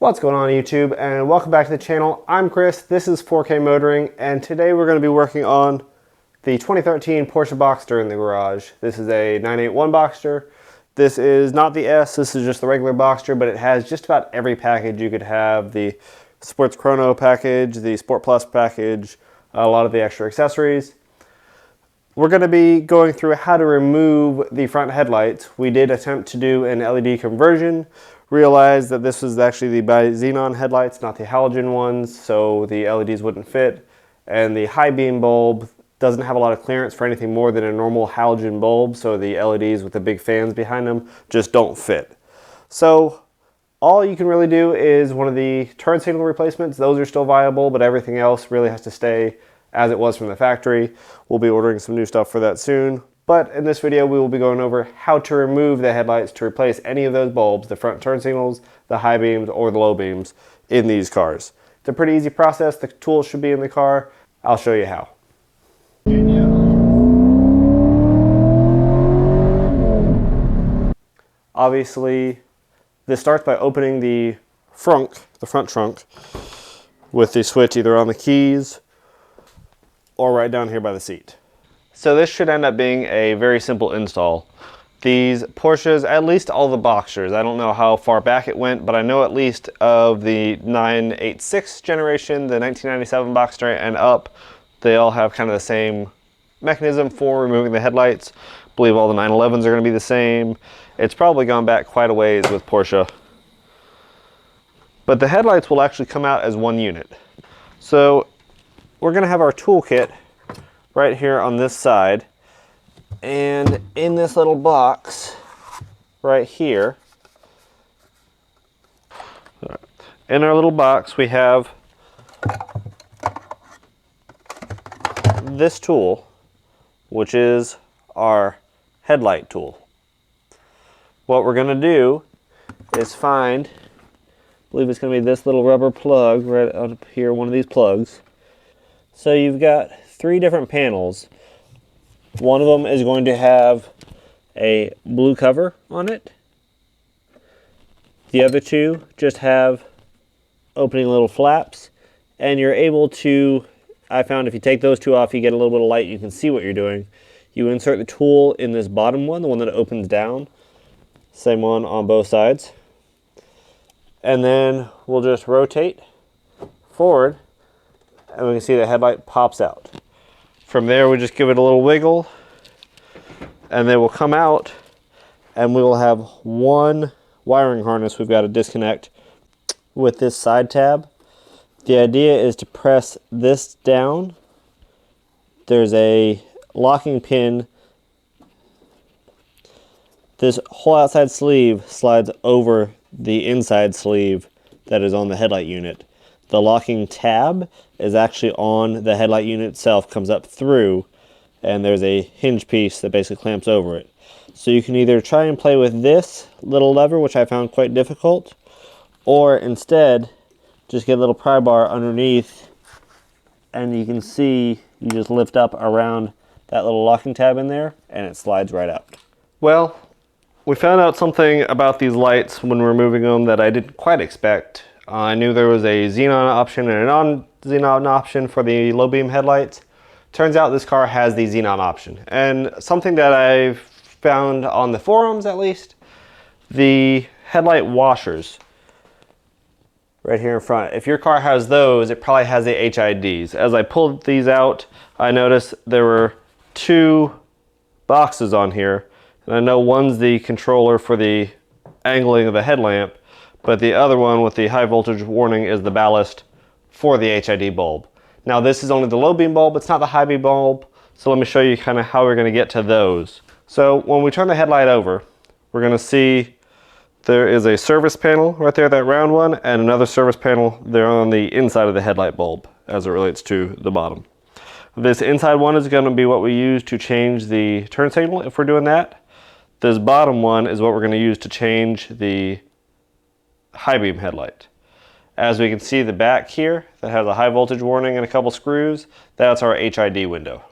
What's going on YouTube, and welcome back to the channel. I'm Chris, this is 4K Motoring, and today we're going to be working on the 2013 Porsche Boxster in the garage. This is a 981 Boxster. This is not the S, this is just the regular Boxster, but it has just about every package you could have. The Sports Chrono package, the Sport Plus package, a lot of the extra accessories. We're going to be going through how to remove the front headlights. We did attempt to do an LED conversion, realized that this was actually the bi-xenon headlights, not the halogen ones, so the LEDs wouldn't fit. And the high beam bulb doesn't have a lot of clearance for anything more than a normal halogen bulb, so the LEDs with the big fans behind them just don't fit. So all you can really do is one of the turn signal replacements. Those are still viable, but everything else really has to stay as it was from the factory. We'll be ordering some new stuff for that soon. But in this video, we will be going over how to remove the headlights to replace any of those bulbs, the front turn signals, the high beams, or the low beams in these cars. It's a pretty easy process. The tools should be in the car. I'll show you how. Obviously, this starts by opening the front trunk, with the switch either on the keys or right down here by the seat. So this should end up being a very simple install. These Porsches, at least all the Boxsters, I don't know how far back it went, but I know at least of the 986 generation, the 1997 Boxster and up, they all have kind of the same mechanism for removing the headlights. I believe all the 911s are going to be the same. It's probably gone back quite a ways with Porsche. But the headlights will actually come out as one unit. So we're going to have our toolkit right here on this side, and in this little box right here, in our little box we have this tool, which is our headlight tool. What we're going to do is find, I believe it's going to be this little rubber plug right up here, one of these plugs. So you've got three different panels. One of them is going to have a blue cover on it. The other two just have opening little flaps, and you're able to, I found if you take those two off, you get a little bit of light, you can see what you're doing. You insert the tool in this bottom one, the one that opens down. Same one on both sides. And then we'll just rotate forward, and we can see the headlight pops out. From there, we just give it a little wiggle, and they will come out, and we will have one wiring harness we've got to disconnect with this side tab. The idea is to press this down. There's a locking pin. This whole outside sleeve slides over the inside sleeve that is on the headlight unit. The locking tab is actually on the headlight unit itself, comes up through, and there's a hinge piece that basically clamps over it. So you can either try and play with this little lever, which I found quite difficult, or instead just get a little pry bar underneath, and you can see you just lift up around that little locking tab in there, and it slides right out. Well, we found out something about these lights when we were moving them that I didn't quite expect. I knew there was a xenon option and a non-xenon option for the low beam headlights. Turns out this car has the xenon option. And something that I've found on the forums, at least, the headlight washers right here in front. If your car has those, it probably has the HIDs. As I pulled these out, I noticed there were two boxes on here. And I know one's the controller for the angling of the headlamp, but the other one with the high voltage warning is the ballast for the HID bulb. Now this is only the low beam bulb, it's not the high beam bulb, so let me show you kind of how we're going to get to those. So when we turn the headlight over, we're going to see there is a service panel right there, that round one, and another service panel there on the inside of the headlight bulb as it relates to the bottom. This inside one is going to be what we use to change the turn signal if we're doing that. This bottom one is what we're going to use to change the high beam headlight. As we can see, the back here that has a high voltage warning and a couple screws, that's our HID window.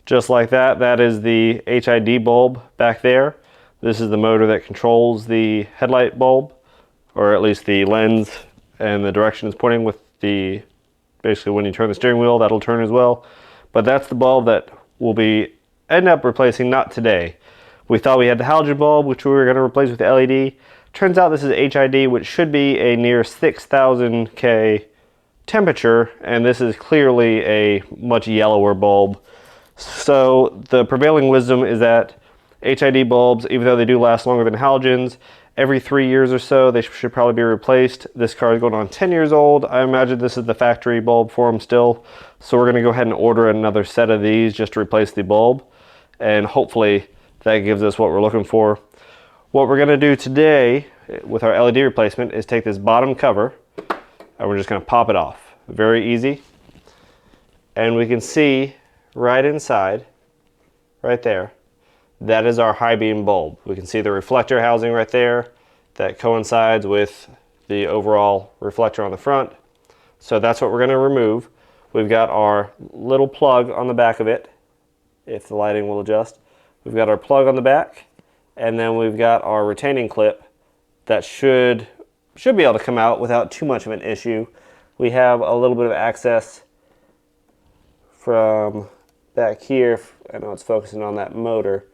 Just like that, that is the HID bulb back there. This is the motor that controls the headlight bulb, or at least the lens and the direction is pointing with the, basically when you turn the steering wheel, that'll turn as well. But that's the bulb that will be end up replacing, not today. We thought we had the halogen bulb, which we were going to replace with the LED. Turns out this is HID, which should be a near 6,000 K temperature, and this is clearly a much yellower bulb. So the prevailing wisdom is that HID bulbs, even though they do last longer than halogens, every 3 years or so they should probably be replaced. This car is going on 10 years old. I imagine this is the factory bulb for them still. So we're going to go ahead and order another set of these just to replace the bulb, and hopefully that gives us what we're looking for. What we're going to do today with our LED replacement is take this bottom cover and we're just going to pop it off. Very easy. And we can see right inside, right there, that is our high beam bulb. We can see the reflector housing right there that coincides with the overall reflector on the front. So that's what we're going to remove. We've got our little plug on the back of it, if the lighting will adjust. We've got our plug on the back, and then we've got our retaining clip that should be able to come out without too much of an issue. We have a little bit of access from back here. I know it's focusing on that motor,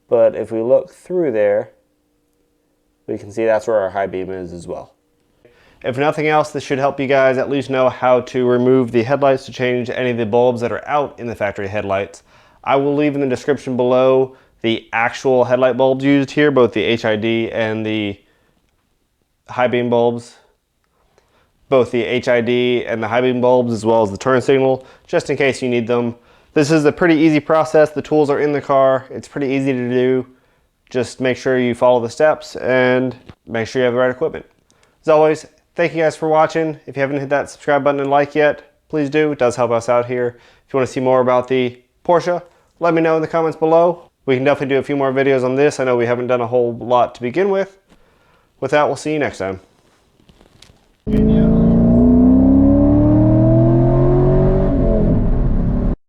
but if we look through there, we can see that's where our high beam is as well. If nothing else, this should help you guys at least know how to remove the headlights to change any of the bulbs that are out in the factory headlights. I will leave in the description below the actual headlight bulbs used here, both the HID and the high beam bulbs. Both the HID and the high beam bulbs, as well as the turn signal, just in case you need them. This is a pretty easy process. The tools are in the car. It's pretty easy to do. Just make sure you follow the steps and make sure you have the right equipment. As always, thank you guys for watching. If you haven't hit that subscribe button and like yet, please do. It does help us out here. If you want to see more about the Porsche, let me know in the comments below. We can definitely do a few more videos on this. I know we haven't done a whole lot to begin with. With that, we'll see you next time.